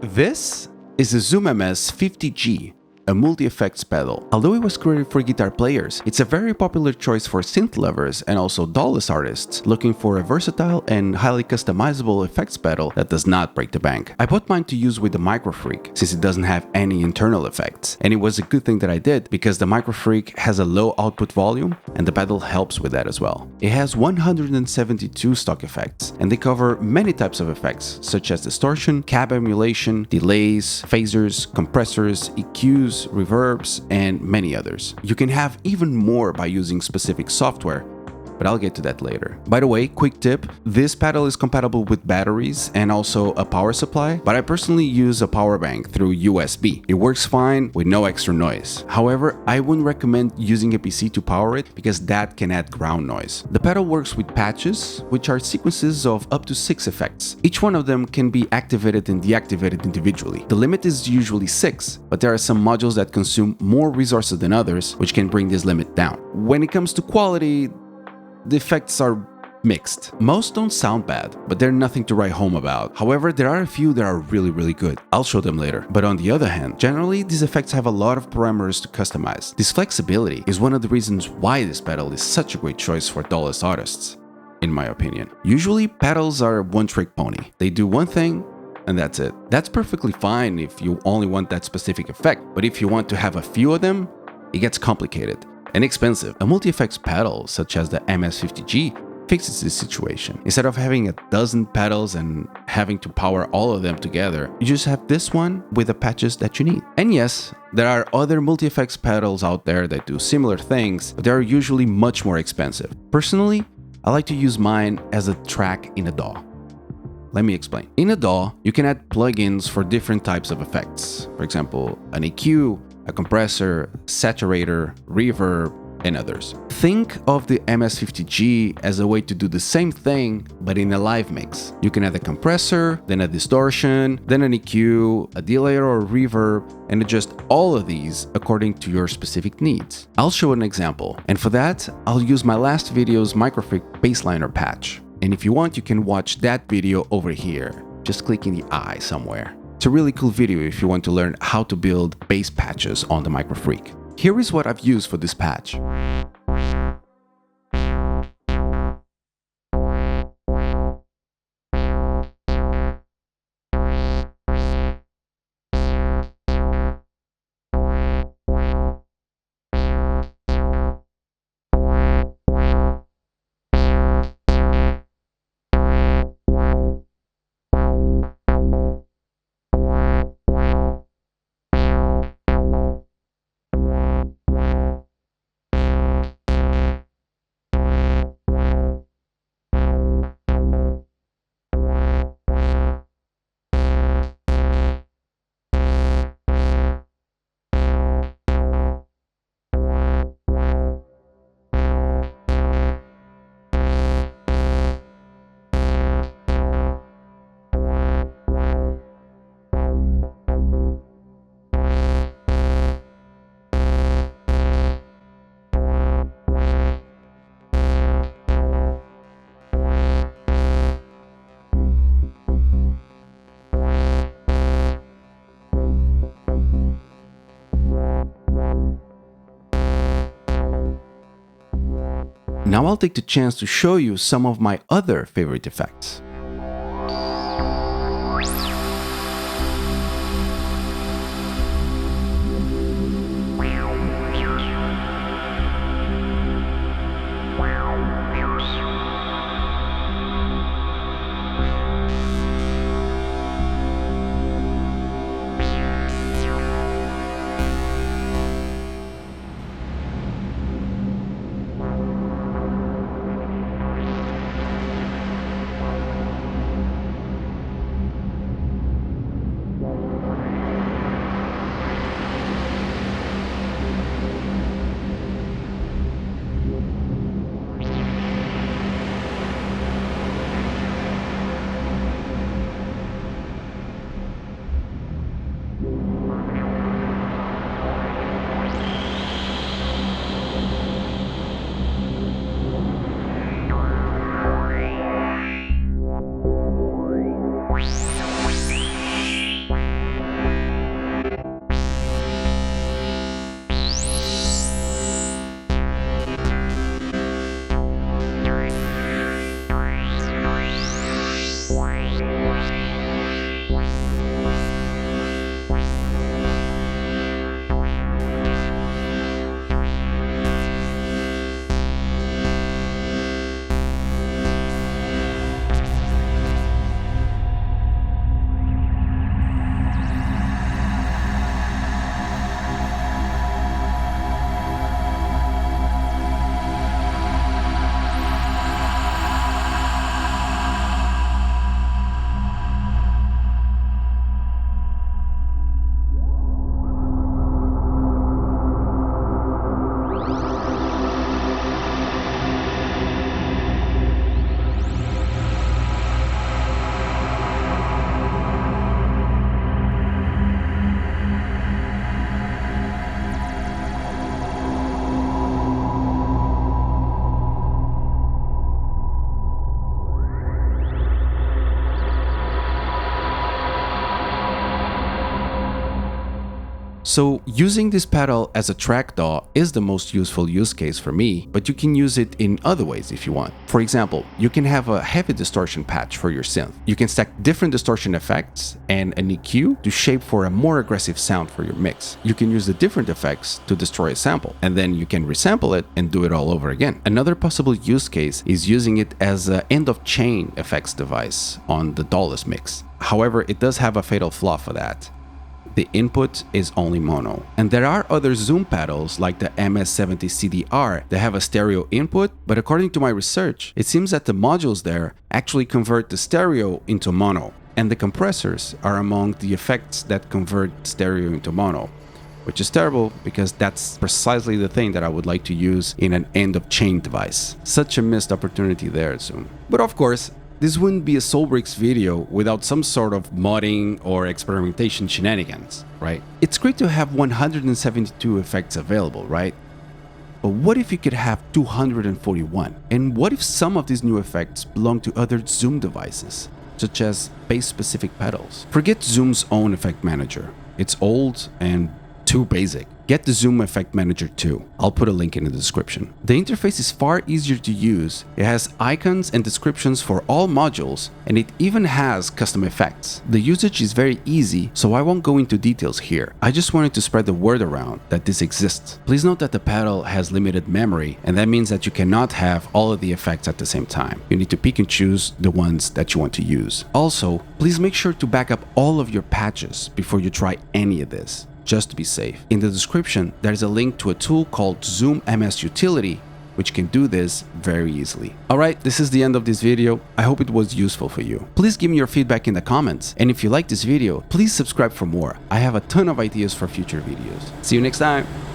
This is a Zoom MS-50G, a multi-effects pedal. Although it was created for guitar players, it's a very popular choice for synth lovers and also Dawless artists looking for a versatile and highly customizable effects pedal that does not break the bank. I bought mine to use with the MicroFreak since it doesn't have any internal effects, and it was a good thing that I did because the MicroFreak has a low output volume and the pedal helps with that as well. It has 172 stock effects and they cover many types of effects such as distortion, cab emulation, delays, phasers, compressors, EQs, reverbs, and many others. You can have even more by using specific software, but I'll get to that later. By the way, quick tip, this pedal is compatible with batteries and also a power supply, but I personally use a power bank through USB. It works fine with no extra noise. However, I wouldn't recommend using a PC to power it because that can add ground noise. The pedal works with patches, which are sequences of up to 6 effects. Each one of them can be activated and deactivated individually. The limit is usually 6, but there are some modules that consume more resources than others, which can bring this limit down. When it comes to quality, the effects are mixed. Most don't sound bad, but they're nothing to write home about. However, there are a few that are really good. I'll show them later. But on the other hand, generally these effects have a lot of parameters to customize. This flexibility is one of the reasons why this pedal is such a great choice for Dawless artists, in my opinion. Usually, pedals are a one-trick pony. They do one thing, and that's it. That's perfectly fine if you only want that specific effect, but if you want to have a few of them, it gets complicated and expensive. A multi-effects pedal, such as the MS-50G, fixes this situation. Instead of having a dozen pedals and having to power all of them together, you just have this one with the patches that you need. And yes, there are other multi-effects pedals out there that do similar things, but they are usually much more expensive. Personally, I like to use mine as a track in a DAW. Let me explain. In a DAW, you can add plugins for different types of effects. For example, an EQ, a compressor, saturator, reverb, and others. Think of the MS50G as a way to do the same thing, but in a live mix. You can add a compressor, then a distortion, then an EQ, a delay or a reverb, and adjust all of these according to your specific needs. I'll show an example, and for that, I'll use my last video's MicroFreak bassliner patch. And if you want, you can watch that video over here. Just click in the eye somewhere. It's a really cool video if you want to learn how to build bass patches on the MicroFreak. Here is what I've used for this patch. Now I'll take the chance to show you some of my other favorite effects. So using this pedal as a track DAW is the most useful use case for me, but you can use it in other ways if you want. For example, you can have a heavy distortion patch for your synth. You can stack different distortion effects and an EQ to shape for a more aggressive sound for your mix. You can use the different effects to destroy a sample, and then you can resample it and do it all over again. Another possible use case is using it as an end-of-chain effects device on the Dawless mix. However, it does have a fatal flaw for that. The input is only mono. And there are other Zoom pedals like the MS50CDR that have a stereo input, but according to my research, it seems that the modules there actually convert the stereo into mono, and the compressors are among the effects that convert stereo into mono, which is terrible because that's precisely the thing that I would like to use in an end-of-chain device. Such a missed opportunity there, Zoom. But of course, this wouldn't be a SoulBrix video without some sort of modding or experimentation shenanigans, right? It's great to have 172 effects available, right? But what if you could have 241? And what if some of these new effects belong to other Zoom devices, such as bass-specific pedals? Forget Zoom's own effect manager. It's old and too basic. Get the Zoom Effect Manager 2. I'll put a link in the description. The interface is far easier to use. It has icons and descriptions for all modules, and it even has custom effects. The usage is very easy, so I won't go into details here. I just wanted to spread the word around that this exists. Please note that the pedal has limited memory, and that means that you cannot have all of the effects at the same time. You need to pick and choose the ones that you want to use. Also, please make sure to back up all of your patches before you try any of this, just to be safe. In the description, there's a link to a tool called Zoom MS Utility, which can do this very easily. Alright, this is the end of this video. I hope it was useful for you. Please give me your feedback in the comments, and if you like this video, please subscribe for more. I have a ton of ideas for future videos. See you next time!